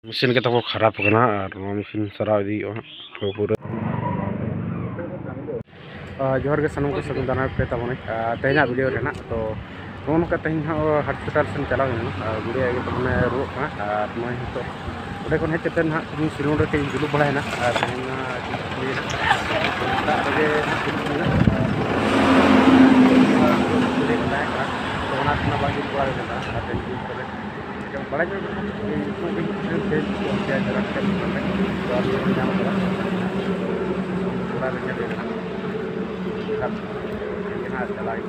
mesin kita kok खराब करना और mesin सराव दी तो पूरा जोहर के सनम को सगुन दाना पे तबने तेना वीडियो रेना तो नोन का तेन हॉस्पिटल से चला गुड़िया के तबने रुआ और नई तो ओडे कोन हेचते ना सिरुन रे तेन जुलू बड़ायना और तेना बड़ा चलाई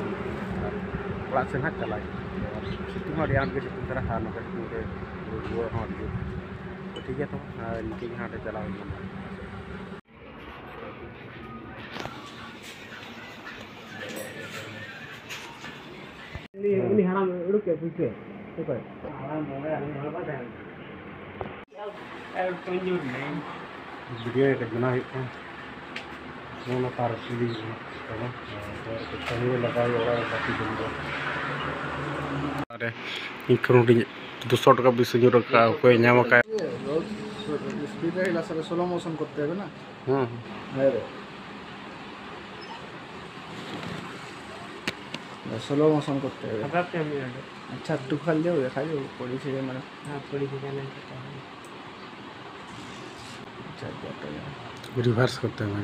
ओड़ा से ना चलाई सितुंग के सितुंग तरह नौका सितुंग के रुआ तो ठीक है तो इनके हाँ चला वीडियो बना तार लगा अरे 200 টাকা বেশি রকা কই নাম का स्पीड रहिला सर स्लो मोशन करते हैं ना स्लो मोशन करते हैं अच्छा तू खाल जाओ देखा जाओ पड़ी से मैंने हां पड़ी से जाने अच्छा रिवर्स करते हैं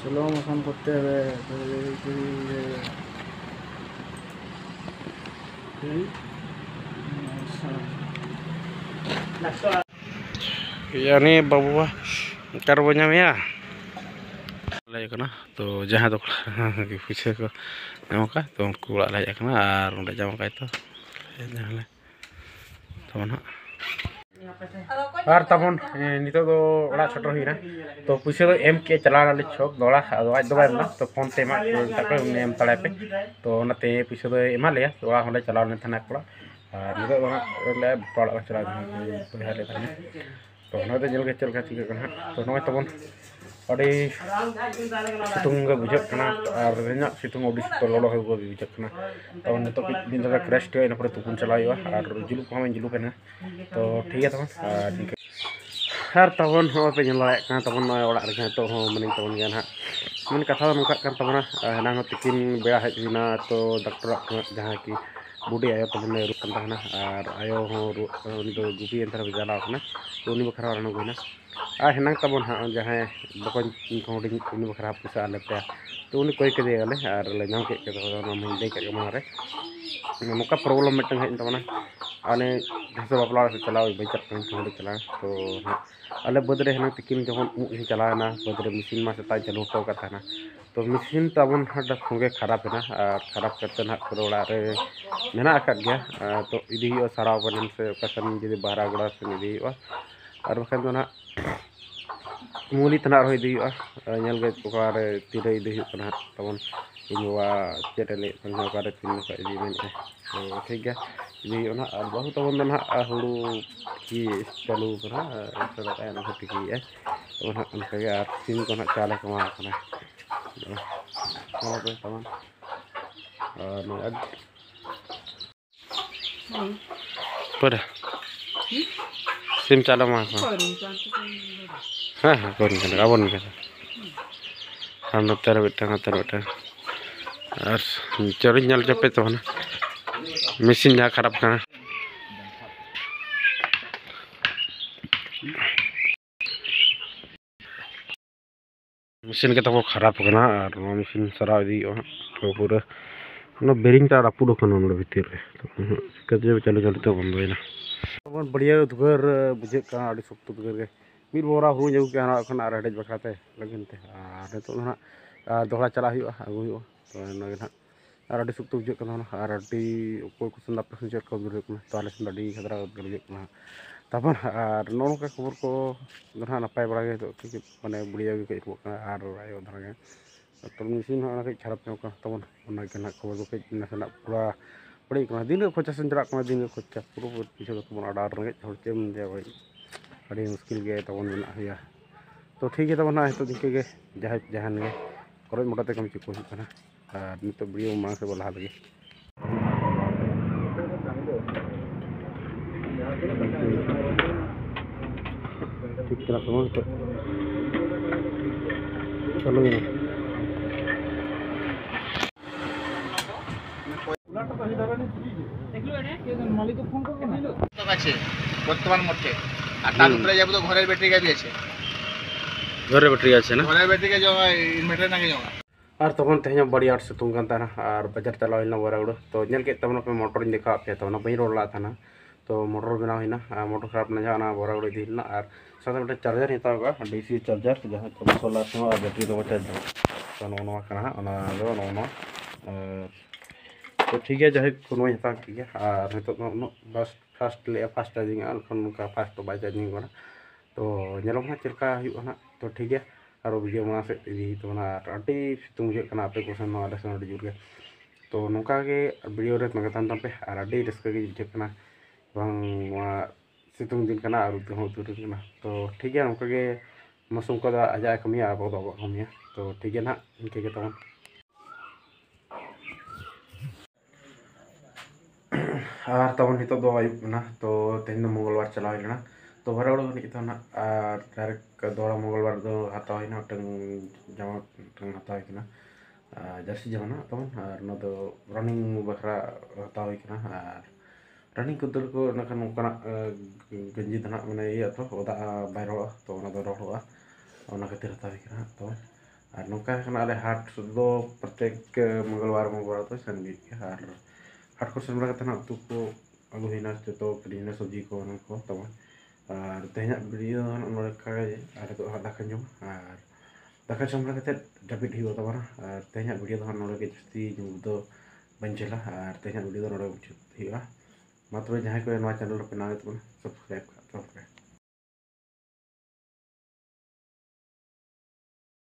स्लो मोशन करते हुए यानी बाबुआ कर बो नाम या लाय कना तो जहां तो पीछे को नाम का तो उनको लाय कना और उंडे जाम का तो जहां तबन और तबन नितो दो ओड़ा छोटो हिना तो पीछे तो एम के चला ले छोक दोड़ा आज दो बार ना तो फोन ते मा तक एम तड़े पे तो नते पीछे तो एमा ले ओड़ा होंडे चला ने थाना कोड़ा और नितो दो ले पड़ा चला तो हाले थाने तो ना तो जल के चल का ठीक है तो नय तबन अड़ी सितुंग बुझक कना और रेना सितुंग ओडी तो लोडो हो बुझक कना तो नितो दिन दा क्रैश के इन पर तुकुन चलायो और जुलु को हम जुलु कना तो ठीक है तबन हर तबन हो पे जला कना तबन नय ओड़ा रे तो हो मनी तबन या ना मन कथा नुका कर तबना ना तिकिन बेड़ा हेजना तो डॉक्टर जहां की बुढ़ी आयो तबन रुक कना और आयो हो उनी तो गुपी अंतर जाला कना तो उनी बखरा रन गोइना हेना तबन हाँ जहाँ बकन उनी बखरा पैसा लेते तो उनी कोई के दिया और ले नाम के दे के मारे नौका प्रॉब्लम मिटन है तबना आने जैसे बापला से चलाओ बैचक चला तो अले बदरे हेना तिकिन जखन चलाना बदरे मशीन मा सेता चालू तो का था तो मशीन तबन हट संगे खराब है और खराब करते ना ओड़ा रे मेना गया तो इदी सारा बन से ओकासन जदि बाहरा गोड़ा से इदी और बखन तो ना मूली तना रही दी गए तीरे इदी तबन इन बाबा चेटले ओकारे तीन का इदी में तो ठीक है इदी और बहु तबन ना हुड़ू की चालू कना सदा ना ठीक है तो ना उनका और तीन को ना चाले कमा कना तो तबन और पर सिम चाला मा हाँ हाँ कौन कर अब नहीं कर हम लोग तेरे बेटा और चोरी नल चपे तो ना मशीन जहाँ खराब करना मशीन के तो खराब करना और मशीन सराव दी तो पूरा बेरिंग टा रापुड़ भीतर तो चलो चलो तो बंद बढ़िया दुगर बुझे शक्त दुगर के मिद बोरा हुई जगू के हेडेज बखराते लगिन तो दोहरा चला आगू तो और शक्त बुझे और कोई कुछ पे सुचर को तो आले सन खतरा बुझे तबन और नौका खबर को नपाय बड़ा तो माने बढ़िया और आयो धरा तो मशीन खराब तबन खबर को नासेना पूरा बड़ी दिन खोचा से चला दिन खोचा पूरा पीछे तबन आडार रेंगे हर चेम दिया भाई अड़ी मुश्किल गए तबन मेना हुआ तो ठीक है तबन तो दिखे गे जहान गे खरच मोटाते कम चिको और नित वीडियो मांग से लहा लगे ठीक तरह समझ तो चलो ये আছে বর্তমান মধ্যে আর তার উপরে যাবো তো ঘরের ব্যাটারি গাড়ি আছে घरे बैटरी আছে না ঘরের ব্যাটারি গাড়ি জমা ইনভার্টার নাকি জমা और तब तेज बड़ी आट सितुंग और बाजार चलावना बरागड़ तो नल के तब मोटर देखा पे तब बी रोड़ा था तो मोटर बनावना मोटर खराब ना जहाँ बरागड़ इदीना और साथ में चार्जर हतावा डीसी चार्जर जहाँ सोलार और बैटरी दो चार्जर तो नवा तो ठीक है जहाँ को हता के और नित बस फास्ट फास्ट चार्जिंग उनका फास्ट तो बै चार्जिंग तो नलोना चलका तो ठीक है और वीडियो बना से इदी तो अभी सितुंग बुझे आपे को सेन आले सेन जोर के तो नौका के वीडियो रे तंगतान पे और अभी रस्का के बुझे सितुंग दिन और उतुर तो ठीक है नौका के मौसम को आजा कमिया अब कमिया तो ठीक है ना इनके तब और तब नित आयुबना तो तेहन मंगलवार चलावना तो बरागड़ निकना और डायरेक्ट दौड़ा मंगलवार दो हतावना जामा हतावना जर्सी जामा तब और रनिंग बखरा हतावना और रनिंग को दल को नौका गंजी तो मैंने ये तो ओदा बै रोड़ा तो रोड़ा खातिर हतावना तो और नौका आले हाट दो प्रत्येक मंगलवार तो सेन और हाट को सेन बड़ा उतु को अगुना जो किना सब्जी को तब और तेज वीडियो और दाका जम और दाका जम डाबिट तब और तेज वीडियो नोड़े जास्ती जो बन चला और तेज वीडियो नोड़े मुचाद मा तब जहाँ को चैनल पे नाम सब्सक्राइब